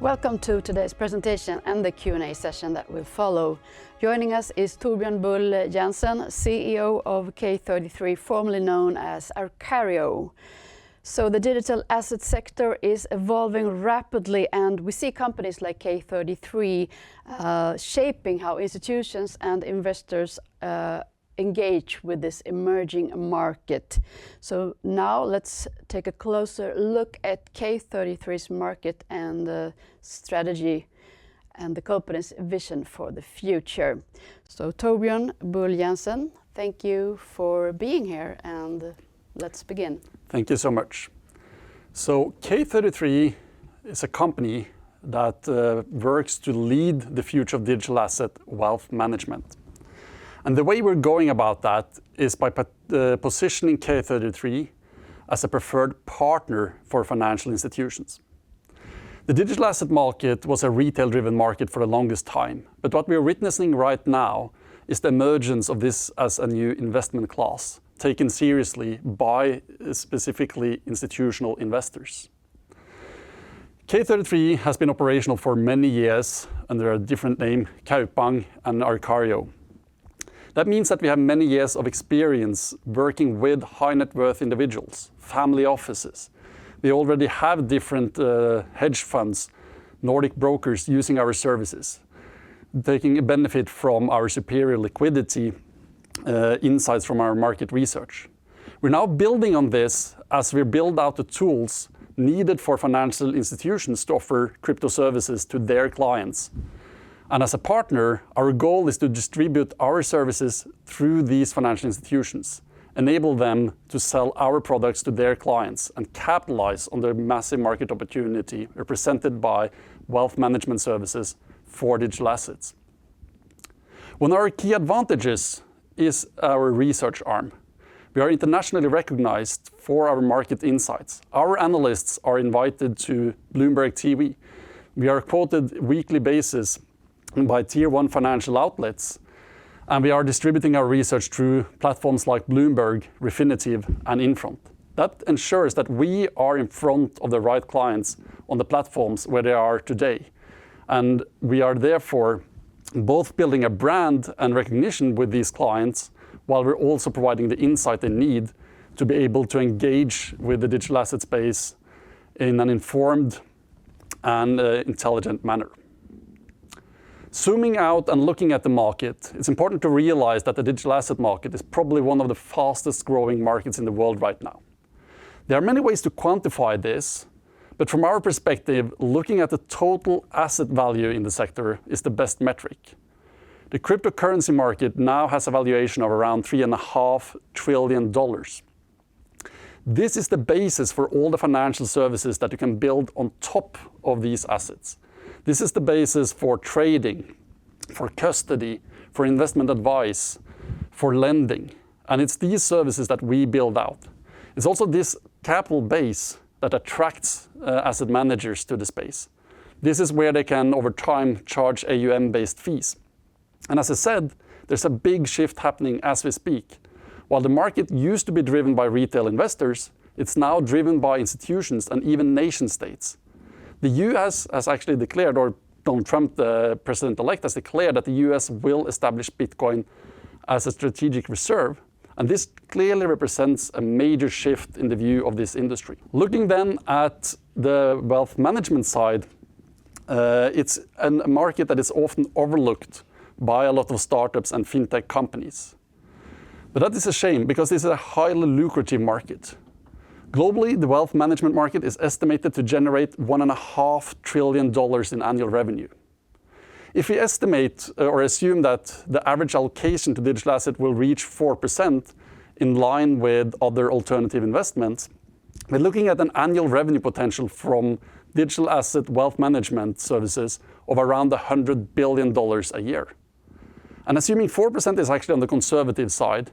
Welcome to today's presentation and the Q&A session that will follow. Joining us is Torbjørn Bull Jenssen, CEO of K33, formerly known as Arcario. So the digital asset sector is evolving rapidly, and we see companies like K33 shaping how institutions and investors engage with this emerging market. So now let's take a closer look at K33's market and the strategy and the company's vision for the future. So Torbjørn Bull Jenssen, thank you for being here, and let's begin. Thank you so much. So K33 is a company that works to lead the future of digital asset wealth management. And the way we're going about that is by positioning K33 as a preferred partner for financial institutions. The digital asset market was a retail-driven market for the longest time, but what we are witnessing right now is the emergence of this as a new investment class, taken seriously by specifically institutional investors. K33 has been operational for many years under a different name, Kaupang and Arcario. That means that we have many years of experience working with high net worth individuals, family offices. We already have different hedge funds, Nordic brokers using our services, taking a benefit from our superior liquidity insights from our market research. We're now building on this as we build out the tools needed for financial institutions to offer crypto services to their clients. And as a partner, our goal is to distribute our services through these financial institutions, enable them to sell our products to their clients and capitalize on the massive market opportunity represented by wealth management services for digital assets. One of our key advantages is our research arm. We are internationally recognized for our market insights. Our analysts are invited to Bloomberg TV. We are quoted weekly basis by tier 1 financial outlets, and we are distributing our research through platforms like Bloomberg, Refinitiv, and Infront. That ensures that we are in front of the right clients on the platforms where they are today. And we are therefore both building a brand and recognition with these clients, while we're also providing the insight they need to be able to engage with the digital asset space in an informed and intelligent manner. Zooming out and looking at the market, it's important to realize that the digital asset market is probably one of the fastest growing markets in the world right now. There are many ways to quantify this, but from our perspective, looking at the total asset value in the sector is the best metric. The cryptocurrency market now has a valuation of around $3.5 trillion. This is the basis for all the financial services that you can build on top of these assets. This is the basis for trading, for custody, for investment advice, for lending. And it's these services that we build out. It's also this capital base that attracts asset managers to the space. This is where they can, over time, charge AUM-based fees. And as I said, there's a big shift happening as we speak. While the market used to be driven by retail investors, it's now driven by institutions and even nation states. The US has actually declared, or Donald Trump, the president-elect, has declared that the US will establish Bitcoin as a strategic reserve. And this clearly represents a major shift in the view of this industry. Looking then at the wealth management side, it's a market that is often overlooked by a lot of startups and fintech companies. But that is a shame, because this is a highly lucrative market. Globally, the wealth management market is estimated to generate $1.5 trillion in annual revenue. If we estimate or assume that the average allocation to digital asset will reach 4% in line with other alternative investments, we're looking at an annual revenue potential from digital asset wealth management services of around $100 billion a year. And assuming 4% is actually on the conservative side,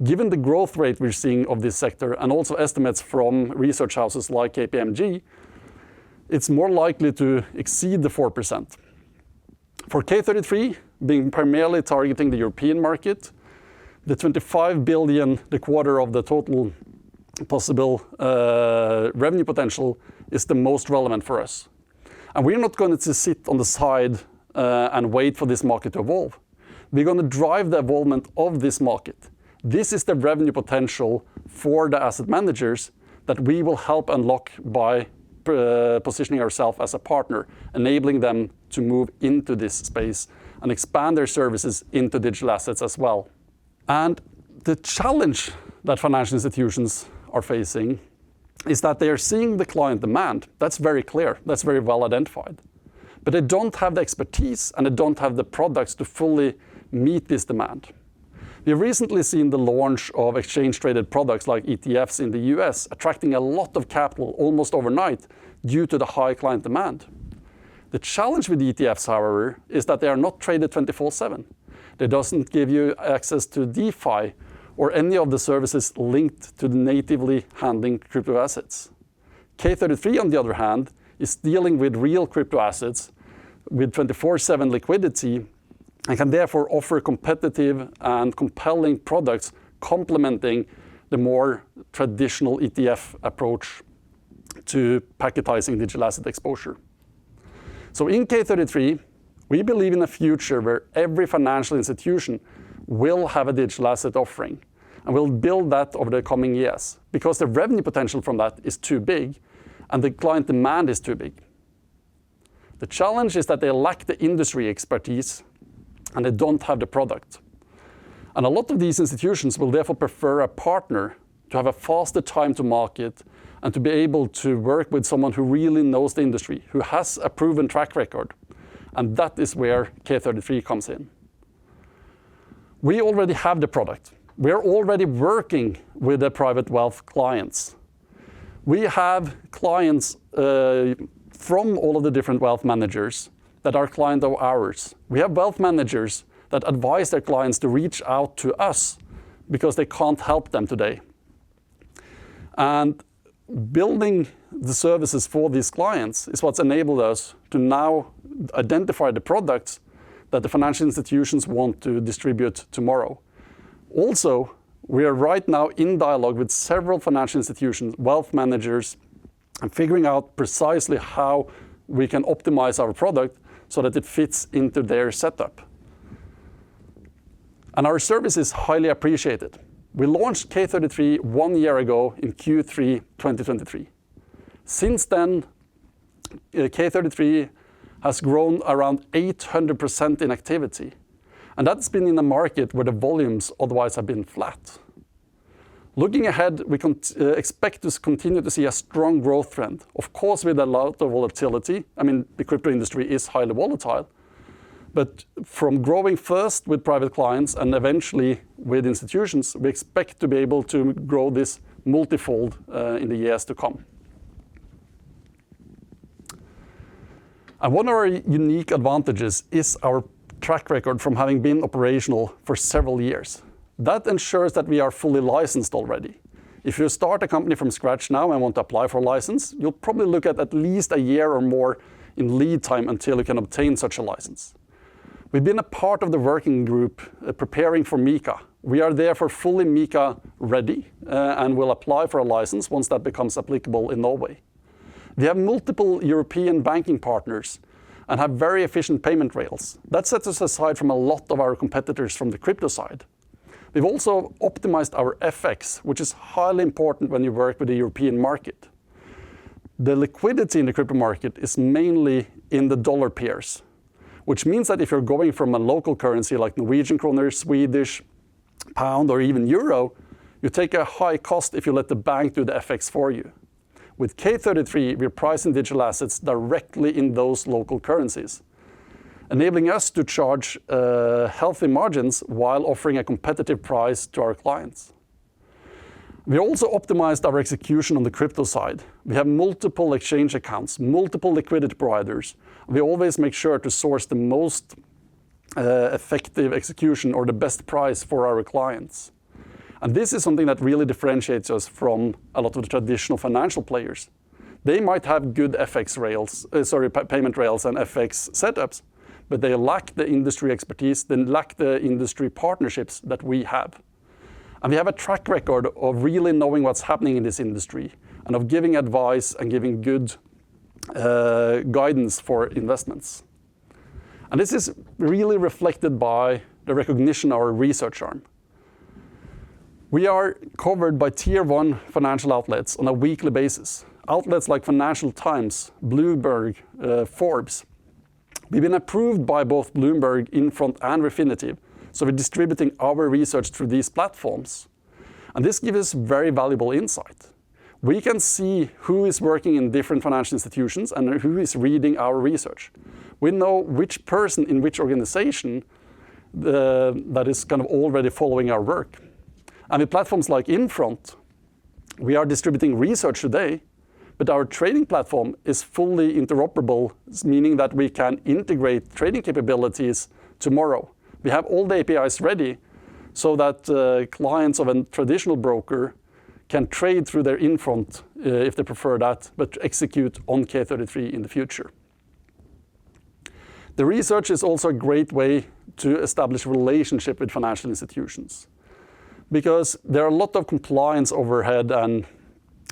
given the growth rate we're seeing of this sector and also estimates from research houses like KPMG, it's more likely to exceed the 4%. For K33, being primarily targeting the European market, the 25 billion, the quarter of the total possible revenue potential, is the most relevant for us. And we're not going to sit on the side and wait for this market to evolve. We're going to drive the evolvement of this market. This is the revenue potential for the asset managers that we will help unlock by positioning ourselves as a partner, enabling them to move into this space and expand their services into digital assets as well. And the challenge that financial institutions are facing is that they are seeing the client demand. That's very clear. That's very well identified. But they don't have the expertise and they don't have the products to fully meet this demand. We've recently seen the launch of exchange-traded products like ETFs in the US, attracting a lot of capital almost overnight due to the high client demand. The challenge with ETFs, however, is that they are not traded 24/7. They doesn't give you access to DeFi or any of the services linked to the natively handling crypto assets. K33, on the other hand, is dealing with real crypto assets with 24/7 liquidity and can therefore offer competitive and compelling products complementing the more traditional ETF approach to packetizing digital asset exposure. So in K33, we believe in a future where every financial institution will have a digital asset offering, and we'll build that over the coming years because the revenue potential from that is too big and the client demand is too big. The challenge is that they lack the industry expertise and they don't have the product. And a lot of these institutions will therefore prefer a partner to have a faster time to market and to be able to work with someone who really knows the industry, who has a proven track record. And that is where K33 comes in. We already have the product. We're already working with the private wealth clients. We have clients from all of the different wealth managers that are clients of ours. We have wealth managers that advise their clients to reach out to us because they can't help them today. And building the services for these clients is what's enabled us to now identify the products that the financial institutions want to distribute tomorrow. Also, we are right now in dialogue with several financial institutions, wealth managers, and figuring out precisely how we can optimize our product so that it fits into their setup. And our service is highly appreciated. We launched K33 1 year ago in Q3 2023. Since then, K33 has grown around 800% in activity. And that's been in a market where the volumes otherwise have been flat. Looking ahead, we expect to continue to see a strong growth trend. Of course, with a lot of volatility. I mean, the crypto industry is highly volatile. But from growing first with private clients and eventually with institutions, we expect to be able to grow this multifold in the years to come. And one of our unique advantages is our track record from having been operational for several years. That ensures that we are fully licensed already. If you start a company from scratch now and want to apply for a license, you'll probably look at least a year or more in lead time until you can obtain such a license. We've been a part of the working group preparing for MiCA. We are therefore fully MiCA ready and will apply for a license once that becomes applicable in Norway. We have multiple European banking partners and have very efficient payment rails. That sets us aside from a lot of our competitors from the crypto side. We've also optimized our FX, which is highly important when you work with the European market. The liquidity in the crypto market is mainly in the dollar pairs, which means that if you're going from a local currency like Norwegian kroner, Swedish, pound, or even euro, you take a high cost if you let the bank do the FX for you. With K33, we're pricing digital assets directly in those local currencies, enabling us to charge healthy margins while offering a competitive price to our clients. We also optimized our execution on the crypto side. We have multiple exchange accounts, multiple liquidity providers. We always make sure to source the most effective execution or the best price for our clients. And this is something that really differentiates us from a lot of the traditional financial players. They might have good payment rails and FX setups, but they lack the industry expertise, they lack the industry partnerships that we have. And we have a track record of really knowing what's happening in this industry and of giving advice and giving good guidance for investments. And this is really reflected by the recognition of our research arm. We are covered by tier 1 financial outlets on a weekly basis. Outlets like Financial Times, Bloomberg, Forbes. We've been approved by both Bloomberg, Infront, and Refinitiv, so we're distributing our research through these platforms. And this gives us very valuable insight. We can see who is working in different financial institutions and who is reading our research. We know which person in which organization that is kind of already following our work. And with platforms like Infront, we are distributing research today, but our trading platform is fully interoperable, meaning that we can integrate trading capabilities tomorrow. We have all the APIs ready so that clients of a traditional broker can trade through their Infront if they prefer that, but execute on K33 in the future. The research is also a great way to establish relationship with financial institutions, because there are a lot of compliance overhead and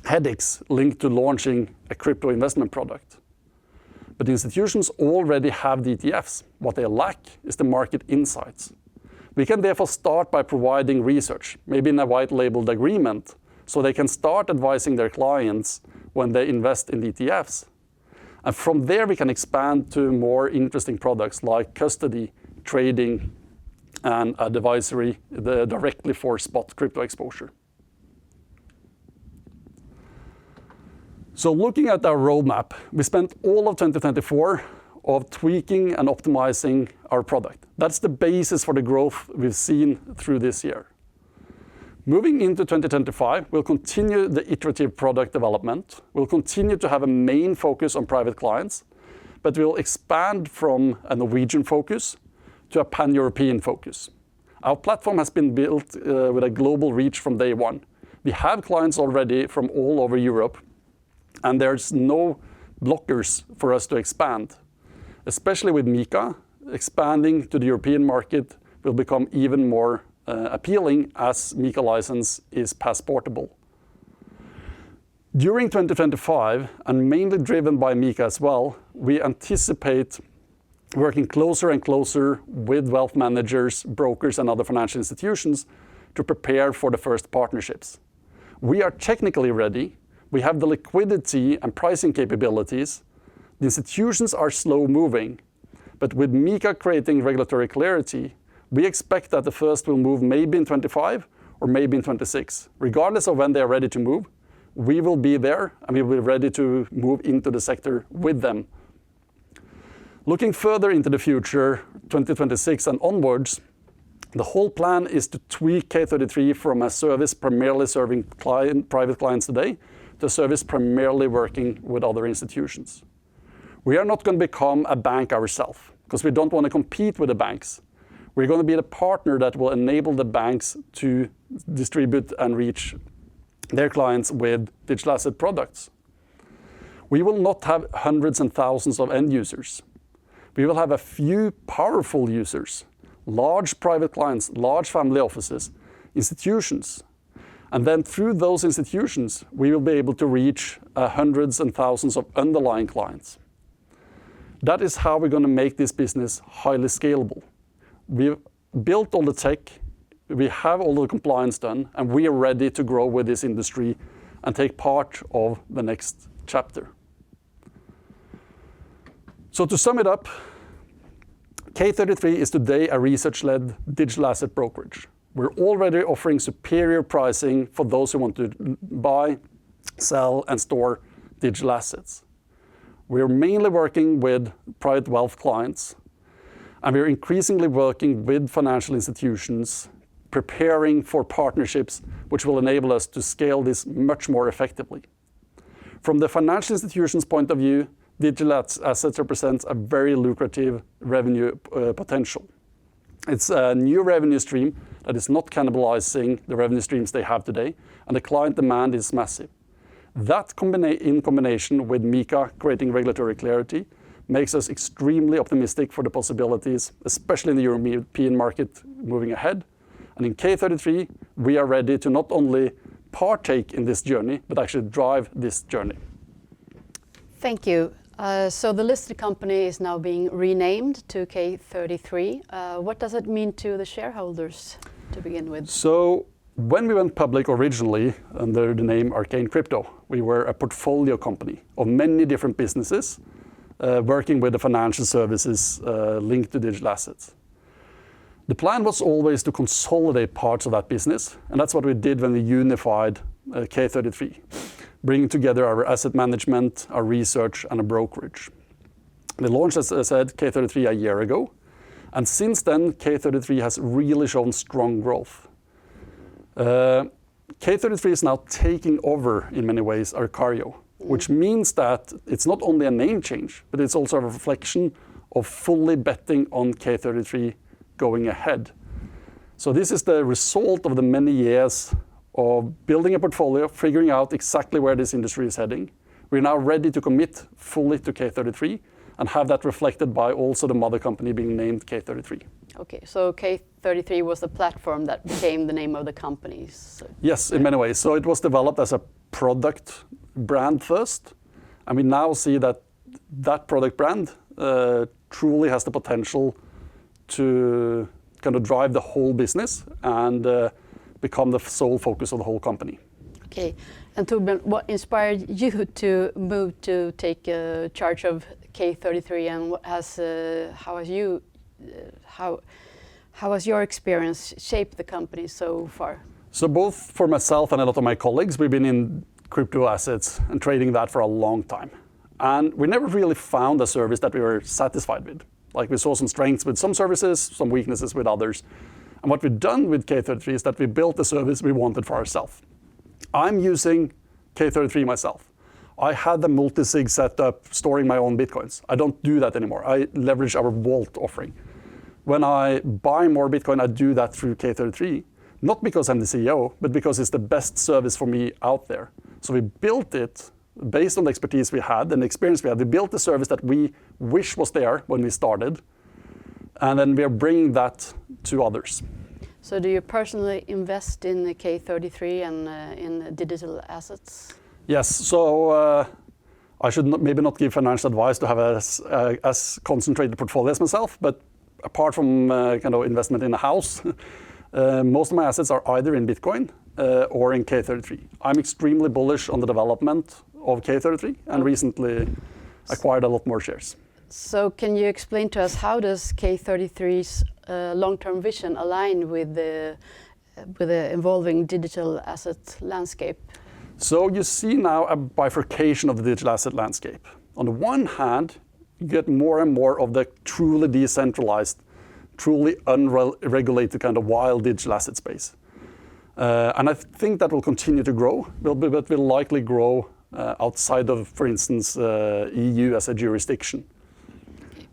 headaches linked to launching a crypto investment product. But the institutions already have the ETFs. What they lack is the market insights. We can therefore start by providing research, maybe in a white labeled agreement, so they can start advising their clients when they invest in the ETFs. And from there we can expand to more interesting products like custody, trading, and advisory directly for spot crypto exposure. So looking at our roadmap, we spent all of 2024 of tweaking and optimizing our product. That's the basis for the growth we've seen through this year. Moving into 2025, we'll continue the iterative product development. We'll continue to have a main focus on private clients, but we'll expand from a Norwegian focus to a pan-European focus. Our platform has been built with a global reach from day one. We have clients already from all over Europe, and there's no blockers for us to expand. Especially with MiCA, expanding to the European market will become even more appealing as MiCA license is passportable. During 2025, and mainly driven by MiCA as well, we anticipate working closer and closer with wealth managers, brokers, and other financial institutions to prepare for the first partnerships. We are technically ready. We have the liquidity and pricing capabilities. The institutions are slow moving, but with MiCA creating regulatory clarity, we expect that the first will move maybe in 25 or maybe in 26. Regardless of when they are ready to move, we will be there and we will be ready to move into the sector with them. Looking further into the future, 2026 and onwards, the whole plan is to tweak K33 from a service primarily serving private clients today to a service primarily working with other institutions. We are not going to become a bank ourselves because we don't want to compete with the banks. We're going to be the partner that will enable the banks to distribute and reach their clients with digital asset products. We will not have hundreds and thousands of end users. We will have a few powerful users, large private clients, large family offices, institutions. And then through those institutions, we will be able to reach hundreds and thousands of underlying clients. That is how we're going to make this business highly scalable. We've built all the tech, we have all the compliance done, and we are ready to grow with this industry and take part of the next chapter. So to sum it up, K33 is today a research-led digital asset brokerage. We're already offering superior pricing for those who want to buy, sell, and store digital assets. We're mainly working with private wealth clients, and we're increasingly working with financial institutions, preparing for partnerships which will enable us to scale this much more effectively. From the financial institution's point of view, digital assets represents a very lucrative revenue potential. It's a new revenue stream that is not cannibalizing the revenue streams they have today, and the client demand is massive. That in combination with MiCA creating regulatory clarity makes us extremely optimistic for the possibilities, especially in the European market moving ahead. And in K33, we are ready to not only partake in this journey, but actually drive this journey. Thank you. So the listed company is now being renamed to K33. What does it mean to the shareholders to begin with? So when we went public originally under the name Arcane Crypto, we were a portfolio company of many different businesses working with the financial services linked to digital assets. The plan was always to consolidate parts of that business, and that's what we did when we unified K33, bringing together our asset management, our research, and a brokerage. We launched, as I said, K33 a year ago, and since then, K33 has really shown strong growth. K33 is now taking over, in many ways, Arcario, which means that it's not only a name change, but it's also a reflection of fully betting on K33 going ahead. So this is the result of the many years of building a portfolio, figuring out exactly where this industry is heading. We're now ready to commit fully to K33 and have that reflected by also the mother company being named K33. Okay, so K33 was the platform that became the name of the company. So. Yes, in many ways. So it was developed as a product brand first, and we now see that that product brand truly has the potential to kind of drive the whole business and become the sole focus of the whole company. Okay, and Torbjørn, what inspired you to move to take charge of K33, and how has your experience shaped the company so far? So both for myself and a lot of my colleagues, we've been in crypto assets and trading that for a long time. And we never really found a service that we were satisfied with. Like we saw some strengths with some services, some weaknesses with others. And what we've done with K33 is that we built the service we wanted for ourselves. I'm using K33 myself. I had the multi-sig setup storing my own Bitcoins. I don't do that anymore. I leverage our Vault offering. When I buy more Bitcoin, I do that through K33, not because I'm the CEO, but because it's the best service for me out there. So we built it based on the expertise we had and the experience we had. We built the service that we wish was there when we started, and then we are bringing that to others. So do you personally invest in the K33 and in digital assets? Yes, so I should maybe not give financial advice to have as concentrated portfolio as myself, but apart from kind of investment in a house, most of my assets are either in Bitcoin or in K33. I'm extremely bullish on the development of K33 and recently acquired a lot more shares. So can you explain to us how does K33's long-term vision align with the evolving digital asset landscape? So you see now a bifurcation of the digital asset landscape. On the one hand, you get more and more of the truly decentralized, truly unregulated kind of wild digital asset space. And I think that will continue to grow, but will likely grow outside of, for instance, EU as a jurisdiction.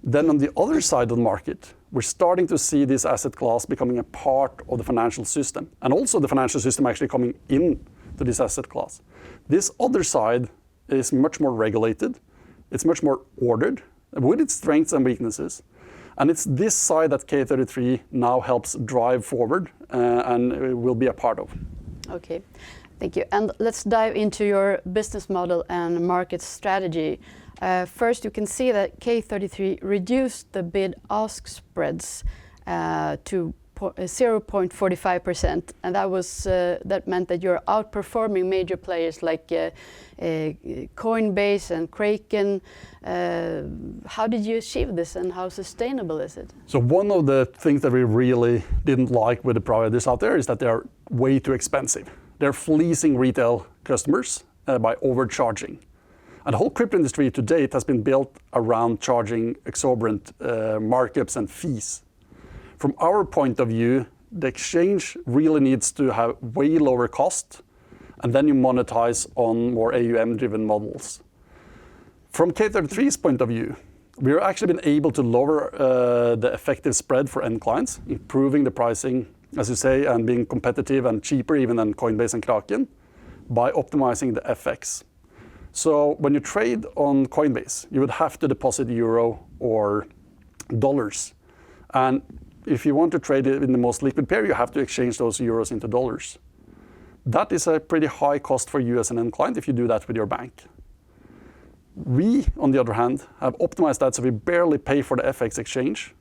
Then on the other side of the market, we're starting to see this asset class becoming a part of the financial system, and also the financial system actually coming in to this asset class. This other side is much more regulated, it's much more ordered, with its strengths and weaknesses. And it's this side that K33 now helps drive forward and will be a part of. Okay, thank you. And let's dive into your business model and market strategy. First, you can see that K33 reduced the bid-ask spreads to 0.45%, and that meant that you're outperforming major players like Coinbase and Kraken. How did you achieve this, and how sustainable is it? So one of the things that we really didn't like with the providers out there is that they are way too expensive. They're fleecing retail customers by overcharging. And the whole crypto industry to date has been built around charging exorbitant markups and fees. From our point of view, the exchange really needs to have way lower cost, and then you monetize on more AUM-driven models. From K33's point of view, we've actually been able to lower the effective spread for end clients, improving the pricing, as you say, and being competitive and cheaper even than Coinbase and Kraken by optimizing the FX. So when you trade on Coinbase, you would have to deposit euro or dollars. And if you want to trade it in the most liquid pair, you have to exchange those euros into dollars. That is a pretty high cost for you as an end client if you do that with your bank. We, on the other hand, have optimized that so we barely pay for the FX exchange,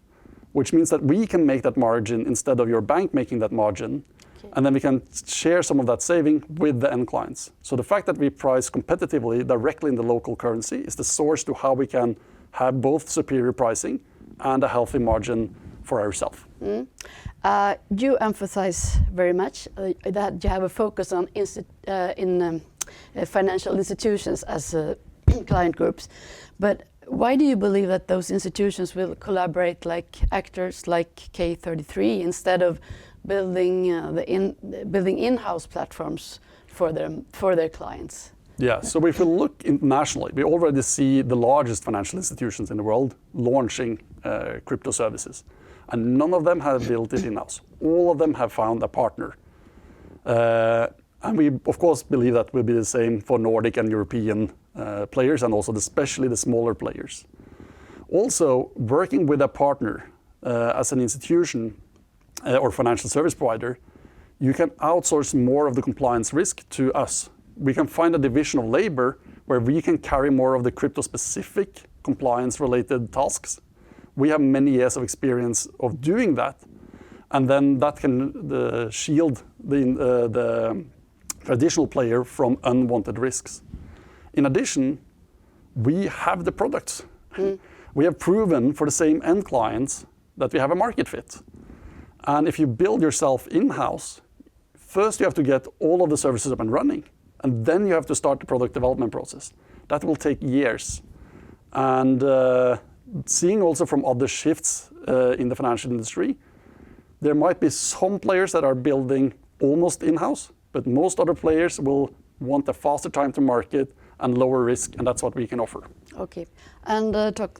which means that we can make that margin instead of your bank making that margin. Okay. And then we can share some of that saving with the end clients. So the fact that we price competitively directly in the local currency is the source to how we can have both superior pricing and a healthy margin for ourselves. You emphasize very much that you have a focus on financial institutions as client groups, but why do you believe that those institutions will collaborate like actors like K33 instead of building in-house platforms for their clients? Yeah, so if we look internationally, we already see the largest financial institutions in the world launching crypto services, and none of them have built it in-house. All of them have found a partner. And we, of course, believe that will be the same for Nordic and European players, and also especially the smaller players. Also, working with a partner as an institution or financial service provider, you can outsource more of the compliance risk to us. We can find a division of labor where we can carry more of the crypto-specific compliance-related tasks. We have many years of experience of doing that, and then that can shield the traditional player from unwanted risks. In addition, we have the products. We have proven for the same end clients that we have a market fit. And if you build yourself in-house, first you have to get all of the services up and running, and then you have to start the product development process. That will take years. And seeing also from other shifts in the financial industry, there might be some players that are building almost in-house, but most other players will want a faster time to market and lower risk, and that's what we can offer. Okay, and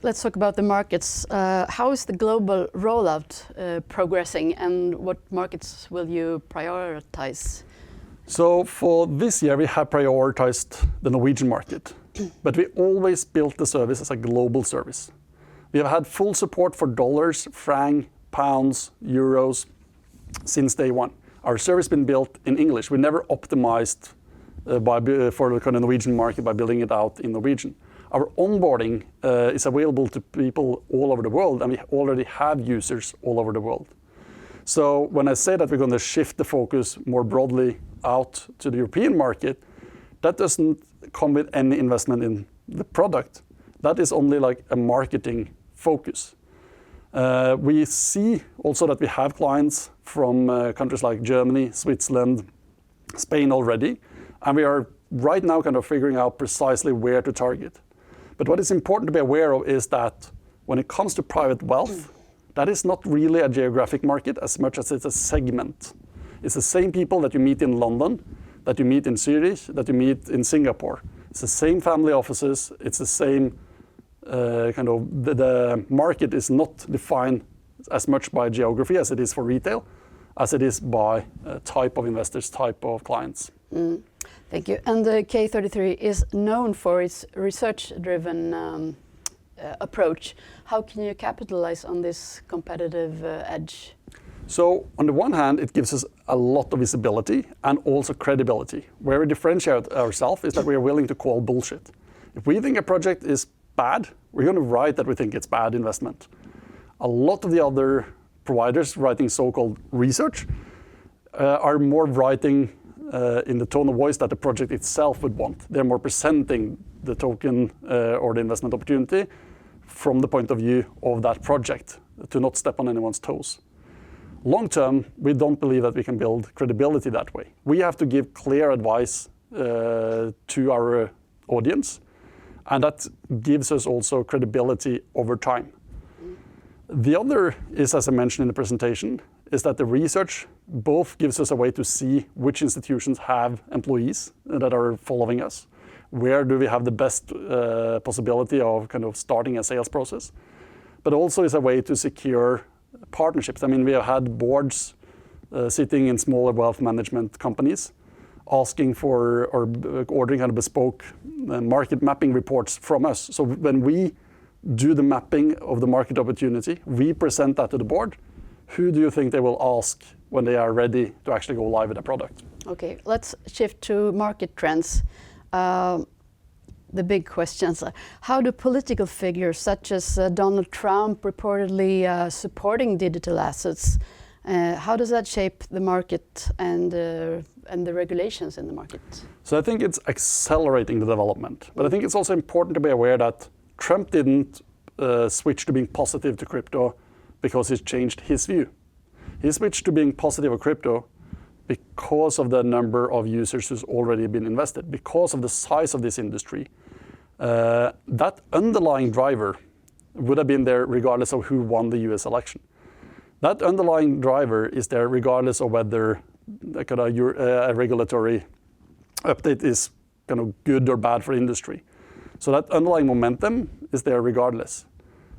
let's talk about the markets. How is the global rollout progressing, and what markets will you prioritize? So for this year, we have prioritized the Norwegian market, but we always built the service as a global service. We have had full support for dollars, franc, pounds, euros since day one. Our service has been built in English. We never optimized for the kind of Norwegian market by building it out in Norwegian. Our onboarding is available to people all over the world, and we already have users all over the world. So when I say that we're going to shift the focus more broadly out to the European market, that doesn't come with any investment in the product. That is only like a marketing focus. We see also that we have clients from countries like Germany, Switzerland, Spain already, and we are right now kind of figuring out precisely where to target. But what is important to be aware of is that when it comes to private wealth, that is not really a geographic market as much as it's a segment. It's the same people that you meet in London, that you meet in Zurich, that you meet in Singapore. It's the same family offices, it's the same the market is not defined as much by geography as it is for retail, as it is by type of investors, type of clients. Thank you. And the K33 is known for its research-driven approach. How can you capitalize on this competitive edge? So on the one hand, it gives us a lot of visibility and also credibility. Where we differentiate ourselves is that we are willing to call bullshit. If we think a project is bad, we're going to write that we think it's bad investment. A lot of the other providers writing so-called research are more writing in the tone of voice that the project itself would want. They're more presenting the token or the investment opportunity from the point of view of that project, to not step on anyone's toes. Long term, we don't believe that we can build credibility that way. We have to give clear advice to our audience, and that gives us also credibility over time. The other is, as I mentioned in the presentation, is that the research both gives us a way to see which institutions have employees that are following us, where do we have the best possibility of kind of starting a sales process, but also is a way to secure partnerships. I mean, we have had boards sitting in smaller wealth management companies asking for or ordering kind of bespoke market mapping reports from us. So when we do the mapping of the market opportunity, we present that to the board. Who do you think they will ask when they are ready to actually go live with a product? Okay, let's shift to market trends. the big questions. How do political figures such as Donald Trump reportedly supporting digital assets, how does that shape the market and the regulations in the market? So I think it's accelerating the development. But I think it's also important to be aware that Trump didn't switch to being positive to crypto because he's changed his view. He switched to being positive of crypto because of the number of users who's already been invested, because of the size of this industry. That underlying driver would have been there regardless of who won the US election. That underlying driver is there regardless of whether a regulatory update is kind of good or bad for industry. So that underlying momentum is there regardless.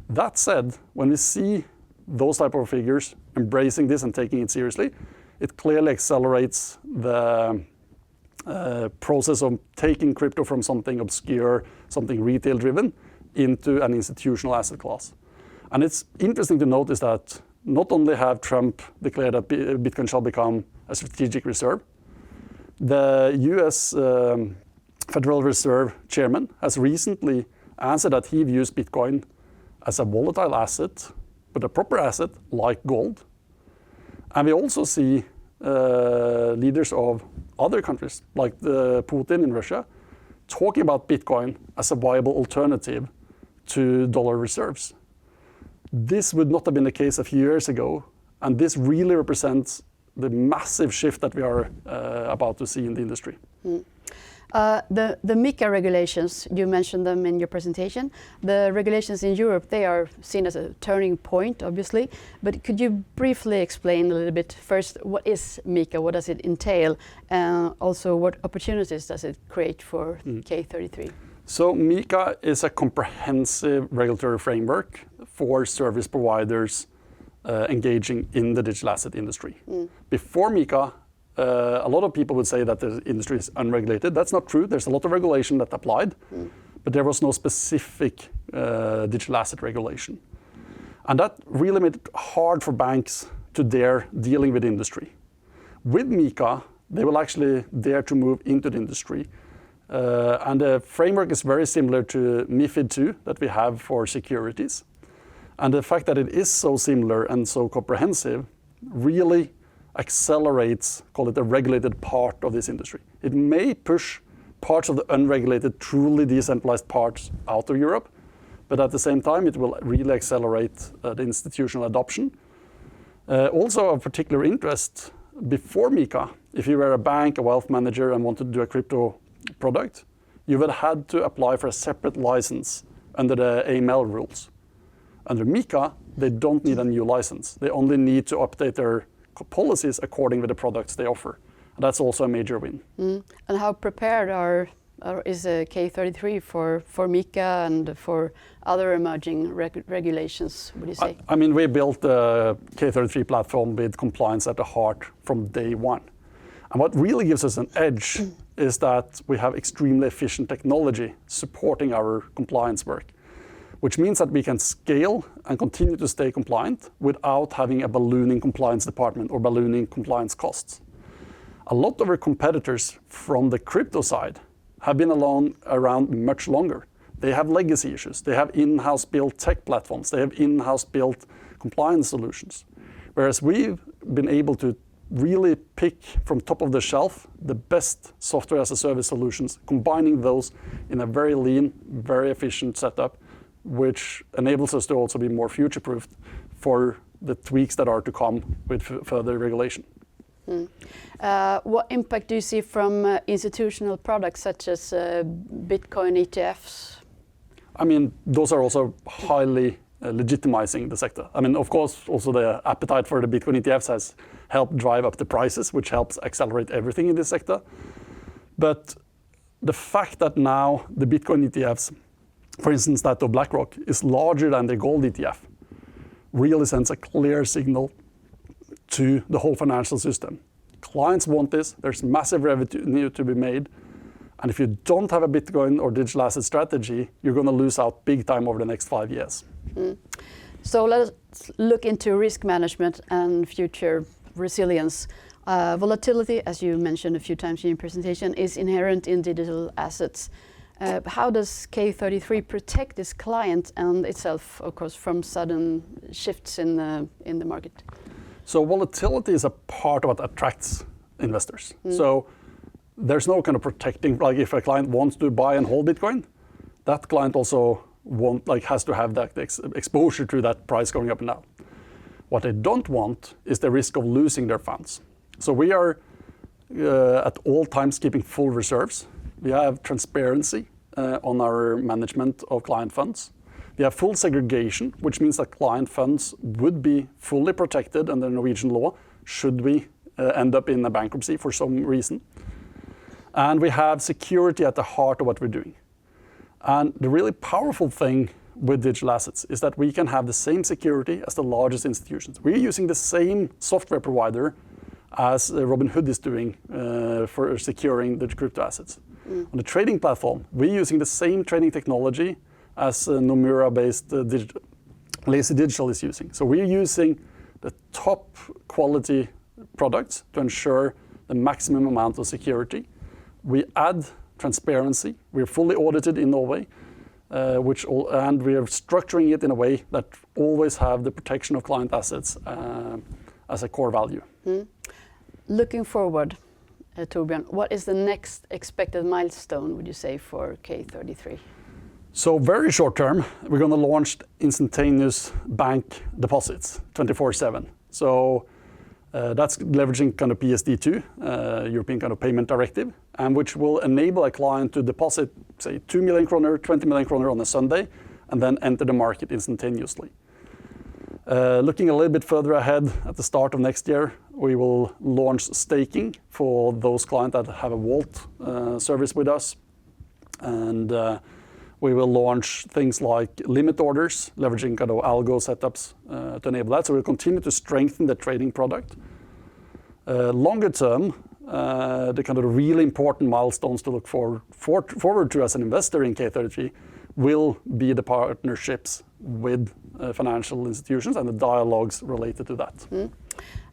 That said, when we see those type of figures embracing this and taking it seriously, it clearly accelerates the process of taking crypto from something obscure, something retail driven, into an institutional asset class. And it's interesting to notice that not only have Trump declared that Bitcoin shall become a strategic reserve, the US Federal Reserve chairman has recently answered that he views Bitcoin as a volatile asset, but a proper asset like gold. And we also see leaders of other countries, like Putin in Russia, talking about Bitcoin as a viable alternative to dollar reserves. This would not have been the case a few years ago, and this really represents the massive shift that we are about to see in the industry. The MiCA regulations, you mentioned them in your presentation. The regulations in Europe, they are seen as a turning point, obviously. But could you briefly explain a little bit first, what is MiCA, what does it entail, and also what opportunities does it create for K33? So MiCA is a comprehensive regulatory framework for service providers engaging in the digital asset industry. Before MiCA, a lot of people would say that the industry is unregulated. That's not true. There's a lot of regulation that applied, but there was no specific digital asset regulation. And that really made it hard for banks to dare dealing with industry. With MiCA, they will actually dare to move into the industry. And the framework is very similar to MiFID II that we have for securities. And the fact that it is so similar and so comprehensive really accelerates, call it the regulated part of this industry. It may push parts of the unregulated, truly decentralized parts out of Europe, but at the same time, it will really accelerate the institutional adoption. Also of particular interest, before MiCA, if you were a bank, a wealth manager, and wanted to do a crypto product, you would have had to apply for a separate license under the AML rules. Under MiCA, they don't need a new license. They only need to update their policies according with the products they offer. And that's also a major win. And how prepared is K33 for MiCA and for other emerging regulations, would you say? I mean, we built the K33 platform with compliance at the heart from day one. And what really gives us an edge is that we have extremely efficient technology supporting our compliance work, which means that we can scale and continue to stay compliant without having a ballooning compliance department or ballooning compliance costs. A lot of our competitors from the crypto side have been around much longer. They have legacy issues. They have in-house built tech platforms. They have in-house built compliance solutions. Whereas we've been able to really pick from top of the shelf the best software as a service solutions, combining those in a very lean, very efficient setup, which enables us to also be more future-proofed for the tweaks that are to come with further regulation. What impact do you see from institutional products such as Bitcoin ETFs? I mean, those are also highly legitimizing the sector. I mean, of course, also the appetite for the Bitcoin ETFs has helped drive up the prices, which helps accelerate everything in this sector. But the fact that now the Bitcoin ETFs, for instance, that of BlackRock, is larger than the gold ETF, really sends a clear signal to the whole financial system. Clients want this, there's massive revenue to be made, and if you don't have a Bitcoin or digital asset strategy, you're going to lose out big time over the next 5 years. So let's look into risk management and future resilience. Volatility, as you mentioned a few times in your presentation, is inherent in digital assets. How does K33 protect its client and itself, of course, from sudden shifts in the market? So volatility is a part of what attracts investors. So there's no kind of protecting, like if a client wants to buy and hold Bitcoin, that client also has to have that exposure to that price going up and down. What they don't want is the risk of losing their funds. So we are at all times keeping full reserves. We have transparency on our management of client funds. We have full segregation, which means that client funds would be fully protected under Norwegian law should we end up in a bankruptcy for some reason. And we have security at the heart of what we're doing. And the really powerful thing with digital assets is that we can have the same security as the largest institutions. We're using the same software provider as Robinhood is doing for securing the crypto assets. On the trading platform, we're using the same trading technology as Nomura-based Lazy Digital is using. So we're using the top quality products to ensure the maximum amount of security. We add transparency. We're fully audited in Norway, and we are structuring it in a way that always have the protection of client assets as a core value. Looking forward, Torbjørn, what is the next expected milestone, would you say, for K33? So very short term, we're going to launch instantaneous bank deposits 24/7. So that's leveraging kind of PSD2, European kind of payment directive, and which will enable a client to deposit, say, 2 million kroner, 20 million kroner on a Sunday, and then enter the market instantaneously. Looking a little bit further ahead, at the start of next year, we will launch staking for those clients that have a vault service with us. And we will launch things like limit orders, leveraging kind of algo setups to enable that. So we'll continue to strengthen the trading product. Longer term, the kind of really important milestones to look forward to as an investor in K33 will be the partnerships with financial institutions and the dialogues related to that.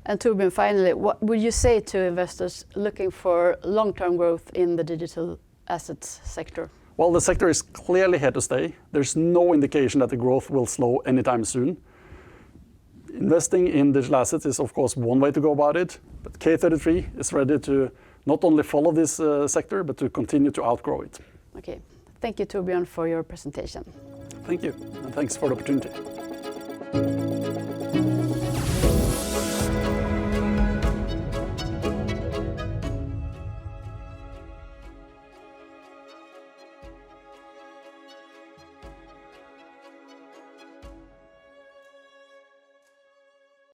And Torbjørn, finally, what would you say to investors looking for long-term growth in the digital assets sector? Well, the sector is clearly here to stay. There's no indication that the growth will slow anytime soon. Investing in digital assets is, of course, one way to go about it, but K33 is ready to not only follow this sector, but to continue to outgrow it. Okay. Thank you, Torbjørn, for your presentation. Thank you, and thanks for the opportunity.